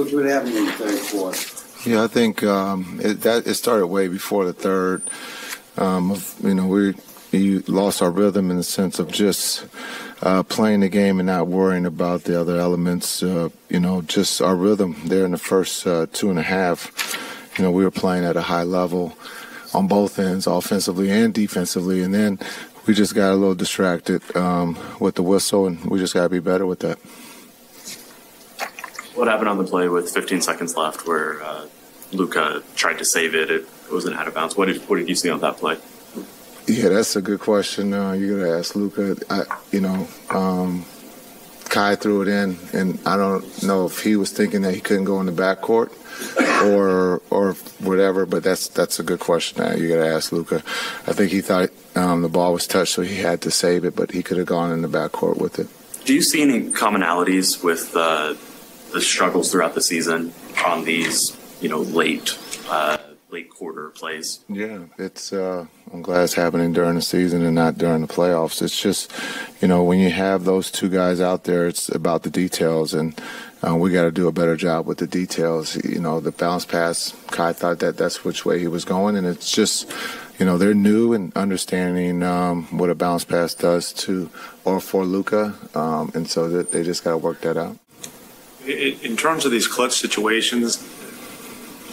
Coach, what happened in the third quarter? Yeah, I think it started way before the third. We lost our rhythm in the sense of just playing the game and not worrying about the other elements. Just our rhythm there in the first 2.5. We were playing at a high level on both ends, offensively and defensively, and then we just got a little distracted with the whistle, and we just got to be better with that. What happened on the play with 15 seconds left where Luka tried to save it? It wasn't out of bounds. What did you see on that play? Yeah, that's a good question. You got to ask Luka. Kai threw it in, and I don't know if he was thinking that he couldn't go in the backcourt or whatever, but that's a good question. You got to ask Luka. I think he thought the ball was touched, so he had to save it, but he could have gone in the backcourt with it. Do you see any commonalities with the struggles throughout the season on these, late quarter plays? Yeah, it's. I'm glad it's happening during the season and not during the playoffs. It's just, when you have those two guys out there, it's about the details, and we got to do a better job with the details. The bounce pass, Kai thought that's which way he was going, and it's just, they're new and understanding what a bounce pass does to or for Luka, and so that they just got to work that out. In terms of these clutch situations,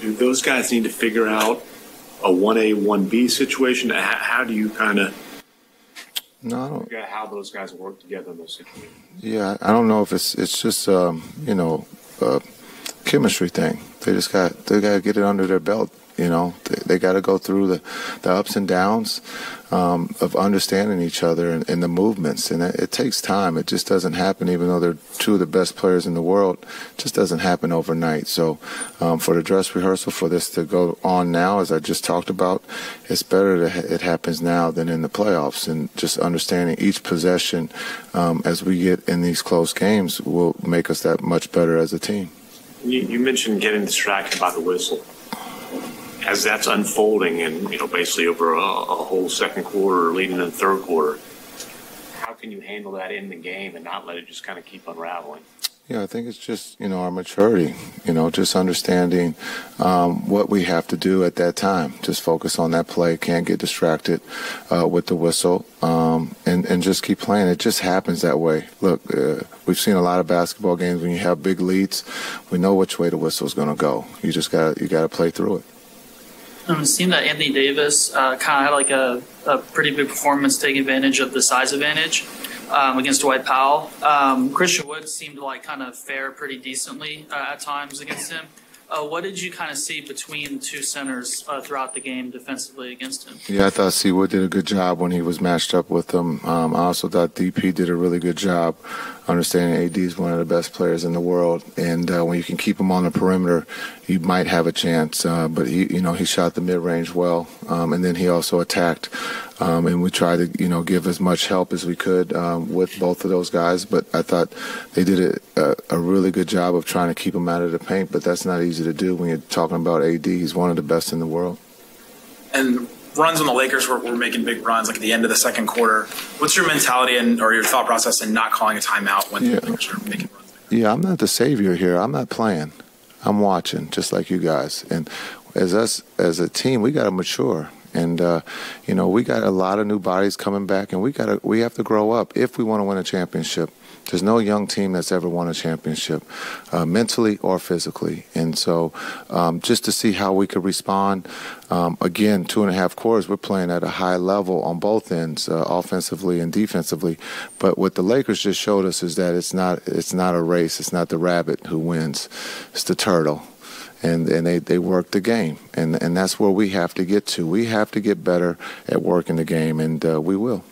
do those guys need to figure out a 1A, 1B situation? How do you kind of figure out how those guys work together in those situations? Yeah, I don't know if it's just a chemistry thing. They got to get it under their belt. They got to go through the ups and downs of understanding each other and the movements. And it takes time. It just doesn't happen, even though they're two of the best players in the world. It just doesn't happen overnight. So for the dress rehearsal, for this to go on now, as I just talked about, it's better that it happens now than in the playoffs. And just understanding each possession as we get in these close games will make us that much better as a team. You mentioned getting distracted by the whistle. As that's unfolding and, basically over a whole second quarter leading into the third quarter, how can you handle that in the game and not let it just kind of keep unraveling? Yeah, I think it's just, our maturity, just understanding what we have to do at that time. Just focus on that play, can't get distracted with the whistle, and just keep playing. It just happens that way. Look, we've seen a lot of basketball games when you have big leads. We know which way the whistle's going to go. You got to play through it. It seemed that Anthony Davis kind of had like a pretty big performance, taking advantage of the size advantage against Dwight Powell. Christian Wood seemed to kind of fare pretty decently at times against him. What did you kind of see between the two centers throughout the game defensively against him? Yeah, I thought C. Wood did a good job when he was matched up with him. I also thought DP did a really good job understanding AD is one of the best players in the world. And when you can keep him on the perimeter, you might have a chance. But he shot the mid-range well. And then he also attacked. And we tried to, give as much help as we could with both of those guys. But I thought they did a really good job of trying to keep him out of the paint. But that's not easy to do when you're talking about AD. He's one of the best in the world. And runs when the Lakers were making big runs, like at the end of the second quarter. What's your mentality or your thought process in not calling a timeout when the Lakers are making runs? Yeah, I'm not the savior here. I'm not playing. I'm watching, just like you guys. And as a team, we got to mature. And, we got a lot of new bodies coming back, and we have to grow up if we want to win a championship. There's no young team that's ever won a championship, mentally or physically. And so just to see how we could respond, again, 2.5 quarters, we're playing at a high level on both ends, offensively and defensively. But what the Lakers just showed us is that it's not a race. It's not the rabbit who wins. It's the turtle. And they work the game. And that's where we have to get to. We have to get better at working the game, and we will.